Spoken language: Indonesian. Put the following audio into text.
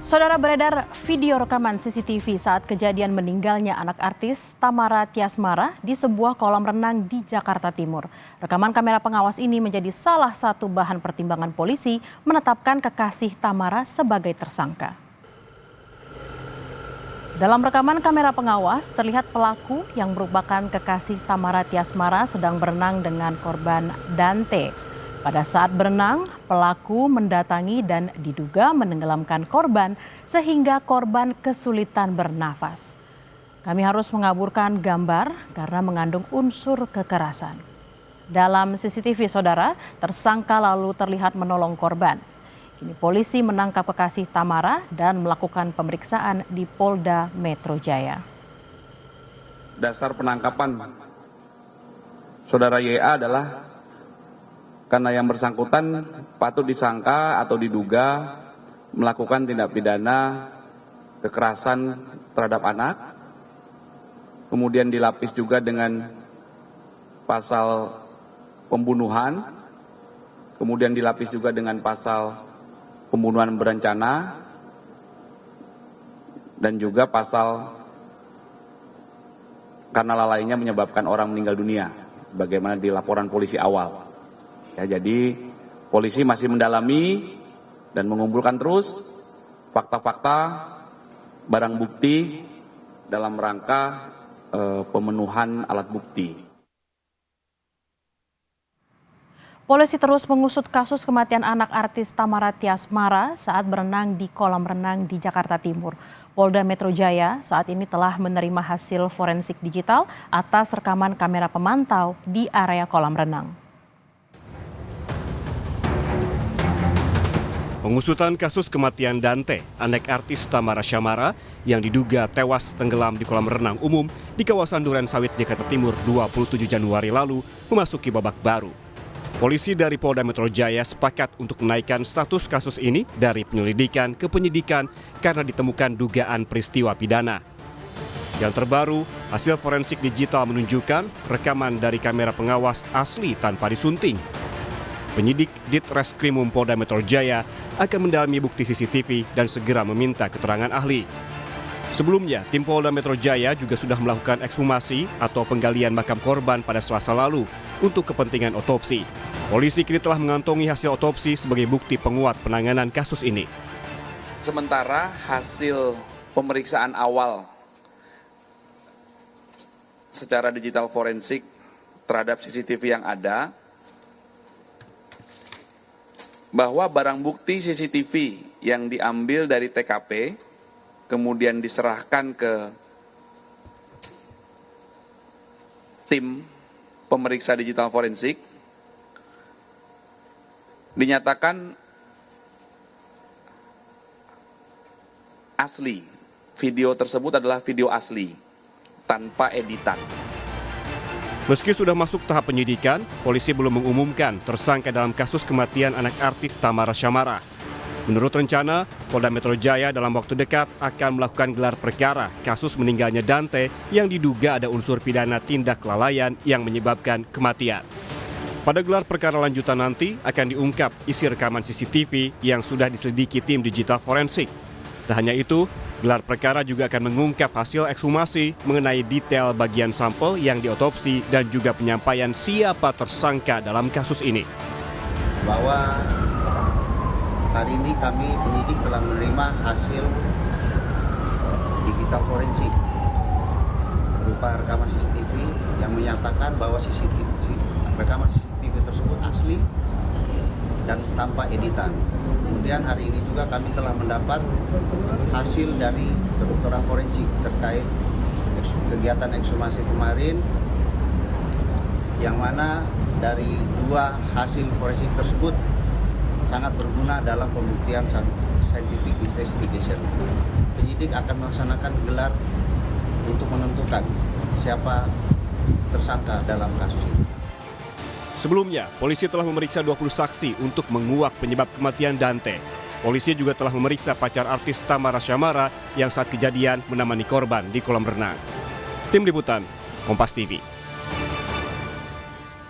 Saudara, beredar video rekaman CCTV saat kejadian meninggalnya anak artis Tamara Tiasmara di sebuah kolam renang di Jakarta Timur. Rekaman kamera pengawas ini menjadi salah satu bahan pertimbangan polisi menetapkan kekasih Tamara sebagai tersangka. Dalam rekaman kamera pengawas, terlihat pelaku yang merupakan kekasih Tamara Tiasmara sedang berenang dengan korban Dante. Pada saat berenang, pelaku mendatangi dan diduga menenggelamkan korban sehingga korban kesulitan bernafas. Kami harus mengaburkan gambar karena mengandung unsur kekerasan. Dalam CCTV, saudara, tersangka lalu terlihat menolong korban. Kini polisi menangkap kekasih Tamara dan melakukan pemeriksaan di Polda Metro Jaya. Dasar penangkapan saudara YA adalah karena yang bersangkutan patut disangka atau diduga melakukan tindak pidana kekerasan terhadap anak, kemudian dilapis juga dengan pasal pembunuhan, kemudian dilapis juga dengan pasal pembunuhan berencana, dan juga pasal karena lalainya menyebabkan orang meninggal dunia, bagaimana di laporan polisi awal. Ya, jadi polisi masih mendalami dan mengumpulkan terus fakta-fakta barang bukti dalam rangka pemenuhan alat bukti. Polisi terus mengusut kasus kematian anak artis Tamara Tiasmara saat berenang di kolam renang di Jakarta Timur. Polda Metro Jaya saat ini telah menerima hasil forensik digital atas rekaman kamera pemantau di area kolam renang. Pengusutan kasus kematian Dante, anak artis Tamara Syamara yang diduga tewas tenggelam di kolam renang umum di kawasan Durensawit, Jakarta Timur 27 Januari lalu memasuki babak baru. Polisi dari Polda Metro Jaya sepakat untuk menaikkan status kasus ini dari penyelidikan ke penyidikan karena ditemukan dugaan peristiwa pidana. Yang terbaru, hasil forensik digital menunjukkan rekaman dari kamera pengawas asli tanpa disunting. Penyidik Ditreskrimum Polda Metro Jaya akan mendalami bukti CCTV dan segera meminta keterangan ahli. Sebelumnya, tim Polda Metro Jaya juga sudah melakukan ekshumasi atau penggalian makam korban pada Selasa lalu untuk kepentingan otopsi. Polisi kini telah mengantongi hasil otopsi sebagai bukti penguat penanganan kasus ini. Sementara hasil pemeriksaan awal secara digital forensik terhadap CCTV yang ada, bahwa barang bukti CCTV yang diambil dari TKP kemudian diserahkan ke tim pemeriksa digital forensik dinyatakan asli. Video tersebut adalah video asli tanpa editan. Meski sudah masuk tahap penyidikan, polisi belum mengumumkan tersangka dalam kasus kematian anak artis Tamara Syamara. Menurut rencana, Polda Metro Jaya dalam waktu dekat akan melakukan gelar perkara kasus meninggalnya Dante yang diduga ada unsur pidana tindak kelalaian yang menyebabkan kematian. Pada gelar perkara lanjutan nanti akan diungkap isi rekaman CCTV yang sudah diselidiki tim digital forensik. Tak hanya itu, gelar perkara juga akan mengungkap hasil ekshumasi mengenai detail bagian sampel yang diotopsi dan juga penyampaian siapa tersangka dalam kasus ini. Bahwa hari ini kami penyidik telah menerima hasil digital forensik berupa rekaman CCTV yang menyatakan bahwa rekaman CCTV tersebut asli dan tanpa editan. Kemudian hari ini juga kami telah mendapat hasil dari kedokteran forensik terkait kegiatan ekshumasi kemarin, yang mana dari dua hasil forensik tersebut sangat berguna dalam pembuktian scientific investigation. Penyidik akan melaksanakan gelar untuk menentukan siapa tersangka dalam kasus ini. Sebelumnya, polisi telah memeriksa 20 saksi untuk menguak penyebab kematian Dante. Polisi juga telah memeriksa pacar artis Tamara Syamara yang saat kejadian menemani korban di kolam renang. Tim Liputan, Kompas TV.